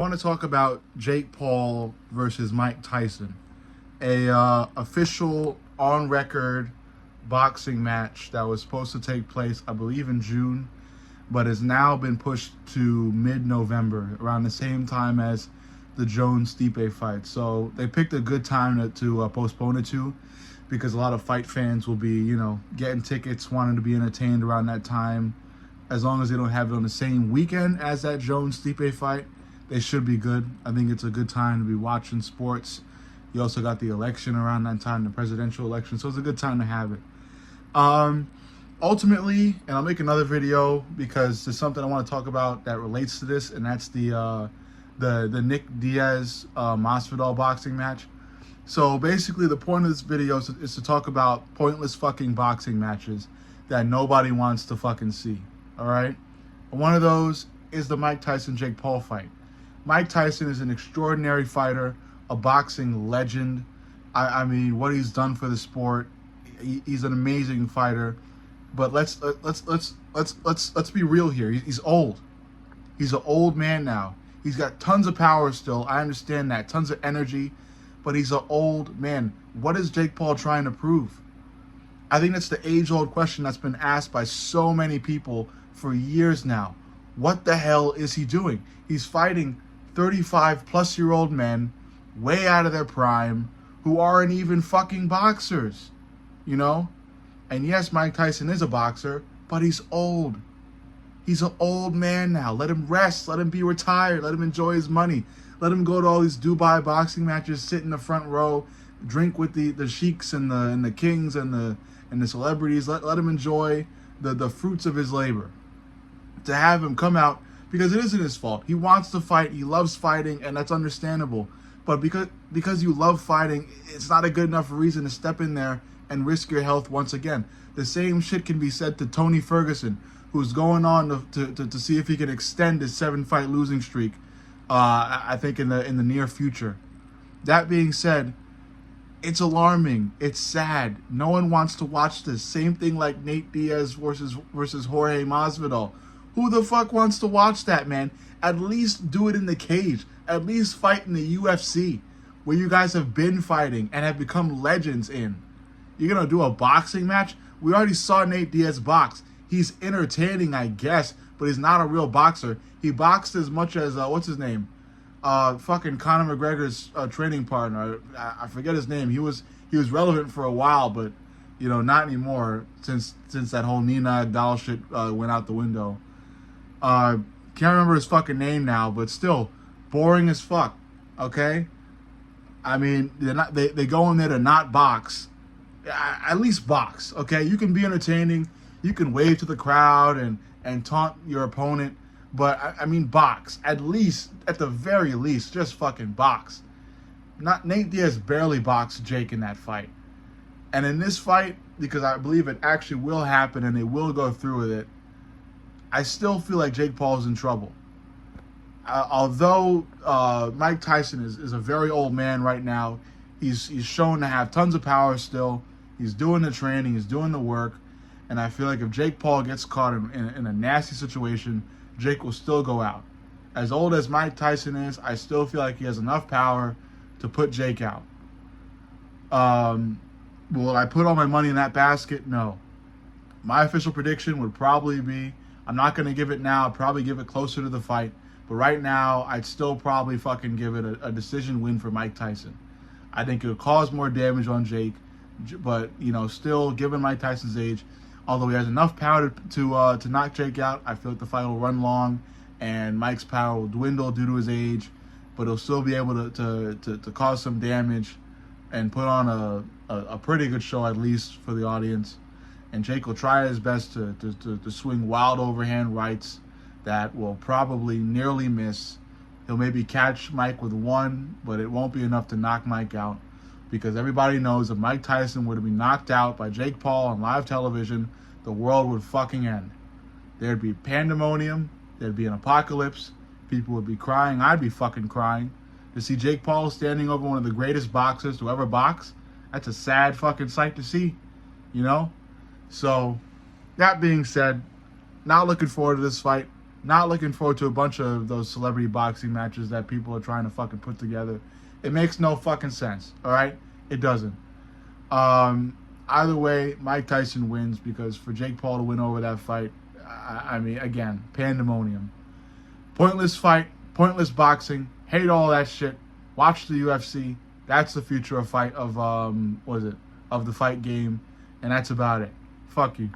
I want to talk about Jake Paul versus Mike Tyson, a official on record boxing match that was supposed to take place, I believe, in June, but has now been pushed to mid-November, around the same time as the Jones-Stipe fight. So they picked a good time to postpone it to, because a lot of fight fans will be, getting tickets, wanting to be entertained around that time. As long as they don't have it on the same weekend as that Jones-Stipe fight, they should be good. I think it's a good time to be watching sports. You also got the election around that time, the presidential election, so it's a good time to have it. Ultimately, and I'll make another video because there's something I want to talk about that relates to this, and that's the Nick Diaz Masvidal boxing match. So basically, the point of this video is to talk about pointless fucking boxing matches that nobody wants to fucking see. All right, and one of those is the Mike Tyson-Jake Paul fight. Mike Tyson is an extraordinary fighter, a boxing legend. I mean, what he's done for the sport, he's an amazing fighter. But let's be real here. He's old. He's an old man now. He's got tons of power still. I understand that, tons of energy, but he's an old man. What is Jake Paul trying to prove? I think that's the age-old question that's been asked by so many people for years now. What the hell is he doing? He's fighting 35-plus-year-old men, way out of their prime, who aren't even fucking boxers, And yes, Mike Tyson is a boxer, but he's old. He's an old man now. Let him rest. Let him be retired. Let him enjoy his money. Let him go to all these Dubai boxing matches, sit in the front row, drink with the sheiks and the kings and the celebrities. Let him enjoy the fruits of his labor. To have him come out, because it isn't his fault. He wants to fight. He loves fighting, and that's understandable. But because you love fighting, it's not a good enough reason to step in there and risk your health once again. The same shit can be said to Tony Ferguson, who's going on to see if he can extend his 7-fight losing streak. I think in the near future. That being said, it's alarming. It's sad. No one wants to watch this. Same thing like Nate Diaz versus Jorge Masvidal. Who the fuck wants to watch that, man? At least do it in the cage. At least fight in the UFC, where you guys have been fighting and have become legends in. You're going to do a boxing match? We already saw Nate Diaz box. He's entertaining, I guess, but he's not a real boxer. He boxed as much as, what's his name? Fucking Conor McGregor's training partner. I forget his name. He was relevant for a while, but, not anymore since that whole Nina Gal shit went out the window. Can't remember his fucking name now, but still, boring as fuck, okay? I mean, they go in there to not box. At least box, okay? You can be entertaining. You can wave to the crowd and taunt your opponent. But, I mean, box. At least, at the very least, just fucking box. Nate Diaz barely boxed Jake in that fight. And in this fight, because I believe it actually will happen and they will go through with it, I still feel like Jake Paul's in trouble. Although Mike Tyson is a very old man right now, he's shown to have tons of power still. He's doing the training, he's doing the work, and I feel like if Jake Paul gets caught in a nasty situation, Jake will still go out. As old as Mike Tyson is, I still feel like he has enough power to put Jake out. Will I put all my money in that basket? No. My official prediction would probably be, I'm not going to give it now, I'd probably give it closer to the fight, but right now, I'd still probably fucking give it a decision win for Mike Tyson. I think it would cause more damage on Jake, but, still, given Mike Tyson's age, although he has enough power to knock Jake out, I feel like the fight will run long, and Mike's power will dwindle due to his age, but he'll still be able to cause some damage and put on a pretty good show, at least, for the audience. And Jake will try his best to swing wild overhand rights that will probably nearly miss. He'll maybe catch Mike with one, but it won't be enough to knock Mike out, because everybody knows if Mike Tyson were to be knocked out by Jake Paul on live television, the world would fucking end. There'd be pandemonium. There'd be an apocalypse. People would be crying. I'd be fucking crying. To see Jake Paul standing over one of the greatest boxers to ever box, that's a sad fucking sight to see, So, that being said, not looking forward to this fight. Not looking forward to a bunch of those celebrity boxing matches that people are trying to fucking put together. It makes no fucking sense, all right? It doesn't. Either way, Mike Tyson wins because for Jake Paul to win over that fight, I mean, again, pandemonium. Pointless fight, pointless boxing. Hate all that shit. Watch the UFC. That's the future of fight of of the fight game, and that's about it. Fuck you.